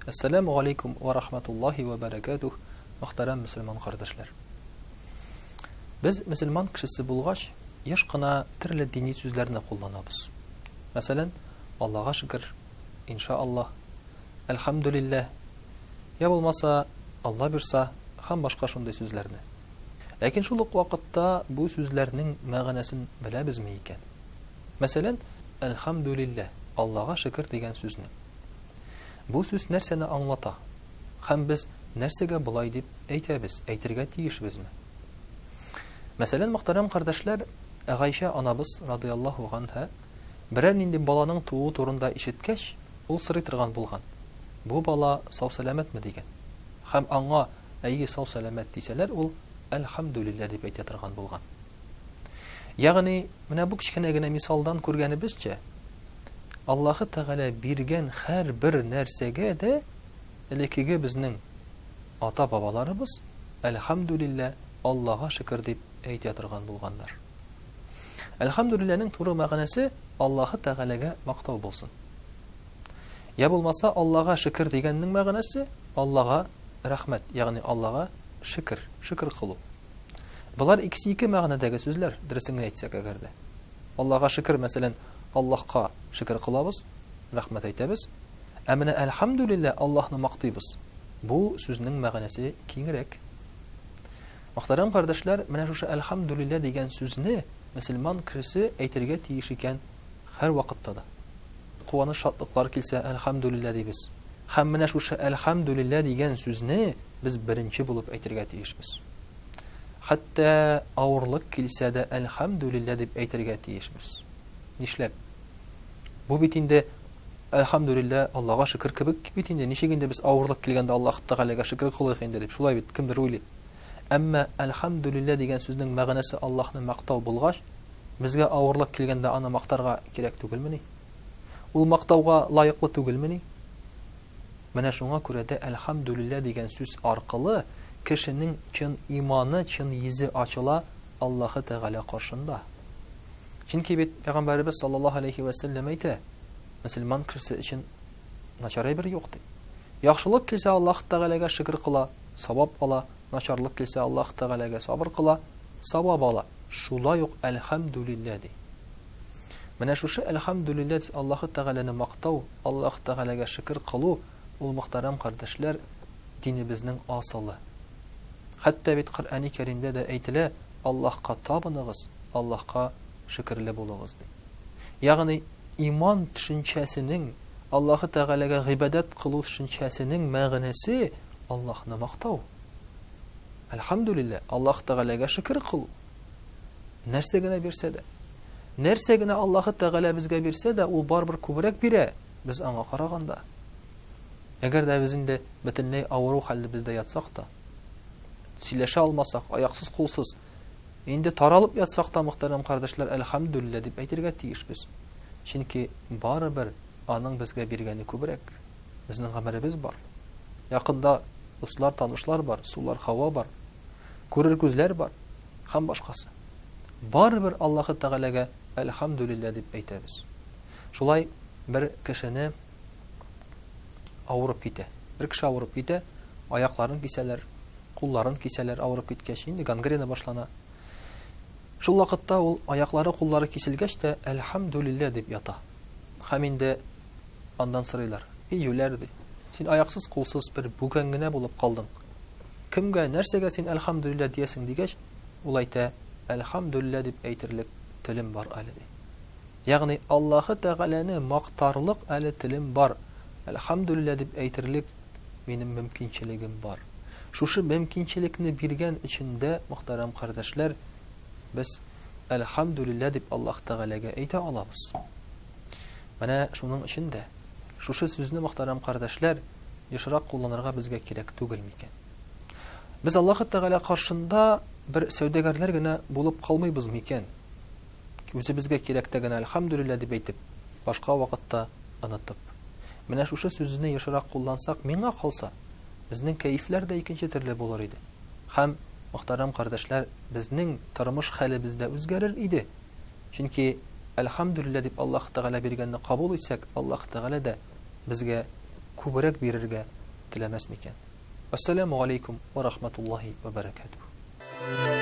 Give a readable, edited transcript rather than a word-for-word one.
Ассаламу алейкум ва рахматуллахи ва баракатух, мөхтәрәм мөселман кардәшләр. Без мөселман кешесе булгач, еш кына төрле дини сүзләрне кулланабыз. Мәсәлән, Аллаһка шөкер, иншааллаһ, әлхәмдүлилләһ, я булмаса, Алла бирса, һәм башка шундый сүзләрне. Ләкин шул ук вакытта бу сүзләрнең мәгънәсен беләбезме икән? Мәсәлән, әлхәмдүлилләһ, Аллаһка шөкер дигән сүзне. Бу сүз нәрсәне аңлата? Һәм без нәрсәгә булай дип әйтәбез, әйтергә тиешбезме? Мәсәлән, мөхтәрәм кардәшләр, Гайша анабыз радиллаһу анха берәр нинди баланың туу турында ишеткәч, ул сырый торган булган. Бу бала сау-сәламәтме дигән. Һәм аңа әйе сау-сәламәт дисәләр, ул әлхәмдүлилләһ дип әйтә торган булган. Ягъни, менә бу кичкенә генә мисалдан күргәнебезчә, Аллаһы Тәгалә биргән һәр бер нәрсәгә дә элекеге безнең ата-бабаларыбыз әлхәмдүлилләһ, Аллаһка шөкер дип әйтә торган булганнар. Әлхәмдүлилләһнең туры мәгънәсе Аллаһы Тәгаләгә мактау булсын. Я булмаса, Аллаһка шөкер дигәннең мәгънәсе Аллаһка рәхмәт, ягъни Аллаһка шөкер кылу. Булар ике мәгънәдәге сүзләр, дөресен әйтсәк әгәр дә. Аллаһка шөкер, мәсәлән, Аллаһка шөкер кылабыз, рәхмәт әйтәбез. Ә менә әлхәмдүлилләһ, Аллаһны мактыйбыз. Бу сүзнең мәгънәсе киңрәк. Мөхтәрәм кардәшләр, менә шушы әлхәмдүлилләһ дигән сүзне мөселман кешесе әйтергә тиеш икән һәр вакытта да. Куаныч, шатлыклар килсә, әлхәмдүлилләһ дибез. Һәм менә шушы әлхәмдүлилләһ дигән сүзне без беренче булып әйтергә тиешбез. Хәтта авырлык килсә дә әлхәмдүлилләһ дип әйтергә тиешбез. Нишләп? Бу бит инде әлхәмдүлилләһ, Аллаһка шөкер кебек бит инде. Ничек инде без авырлык килгәндә Аллаһ Тәгаләгә шөкер кылыйк инде дип, шулай бит кемдер уйлый. Әмма әлхәмдүлилләһ дигән сүзнең мәгънәсе Аллаһны мактау булгач, безгә авырлык килгәндә аны мактарга кирәк түгелмени? Ул мактауга лаеклы түгелмени? Менә шуңа күрә дә әлхәмдүлилләһ дигән сүз аркылы кешенең чын иманы, чын йөзе ачыла Аллаһы Тәгалә каршында. Чөнки бит Пәйгамбәрбез саллаллаһу алейхи ва саллям әйтә, мөселман кешесе өчен начар бер юк ди. Яхшылык килсә Аллаһ Тәгаләгә шөкер кыла, савап ала, начарлык килсә Аллаһ Тәгаләгә сабыр кыла, савап ала. Шулай ук әлхәмдүлилләһ ди. Менә шушы әлхәмдүлилләһ, Аллаһы Тәгаләне мактау, Аллаһ Тәгаләгә шөкер кылу, ул мөхтәрәм кардәшләр, динебезнең асылы. Хәтта бит Коръәни Кәримдә дә әйтелә, Аллаһка табыныгыз, Аллаһка шөкерле булыгыз ди. Ягъни иман төшенчәсенең, Аллаһы Тәгаләгә гыйбадат кылу төшенчәсенең мәгънәсе Аллаһны мактау. Әлхәмдүлилләһ, Аллаһ Тәгаләгә шөкер кылу. Нәрсә генә бирсә дә, нәрсә генә Аллаһы Тәгалә безгә бирсә дә, ул барбер күбрәк бирә без аңа караганда. Әгәр дә без инде бөтенләй авыру хәлдә бездә ятсак та, сөйләшә алмасак, аяксыз, кулсыз, инде таралып ятсак та, мөхтәрәм кардәшләр, әлхәмдүлилләһ дип әйтергә тиешбез. Чөнки барыбер аның безгә биргәне күбрәк. Безнең гамәлебез бар. Якында дуслар, танышлар бар, сулар, һава бар, күрер күзләр бар, һәм башкасы. Барыбер Аллаһы Тәгаләгә әлхәмдүлилләһ дип әйтәбез. Шулай бер кешене авырып китә. Бер кеше авырып китә, аякларын кисәләр, кулларын кисәләр, авырып киткәч, инде гангрена башлана. Шул вакытта ул аяклары, куллары киселгәч тә әлхәмдүлилләһ дип ята. Һәм инде андан сорыйлар: "Юләр ди, син аяксыз, кулсыз бер бүгән генә булып калдың. Кемгә, нәрсәгә син әлхәмдүлилләһ диясең?" дигәч, ул әйтә: "Әлхәмдүлилләһ дип әйтерлек телем бар әле" ди. Ягъни Аллаһы Тәгаләне мактарлык әле телем бар. Әлхәмдүлилләһ дип әйтерлек минем мөмкинчелегем бар. Шушы мөмкинчелекне биргән өчендә, мөхтәрәм кардәшләр, без әлхәмдүлилләһ дип Аллаһ Тәгаләгә әйтә алабыз. Менә шуның өчен дә шушы сүзне, мөхтәрәм кардәшләр, ешрак кулланырга безгә кирәк түгел микән? Без Аллаһы Тәгалә каршында бер сәүдәгәрләр генә булып калмыйбыз микән? Үзебезгә кирәктә генә әлхәмдүлилләһ дип әйтеп, башка вакытта онытып. Менә шушы сүзне ешрак куллансак, миңа калса, безнең кәефләр дә икенче төрле булыр иде. Һәм, мөхтәрәм кардәшләр, безнең тормыш хәлебез дә үзгәрер иде. Чөнки әлхәмдүлилләһ дип Аллаһ Тәгалә биргәнне кабул итсәк, Аллаһ Тәгалә дә безгә күбрәк бирергә теләмәс микән? Ассаламу алейкум ва рахматуллаһи ва баракатуһ.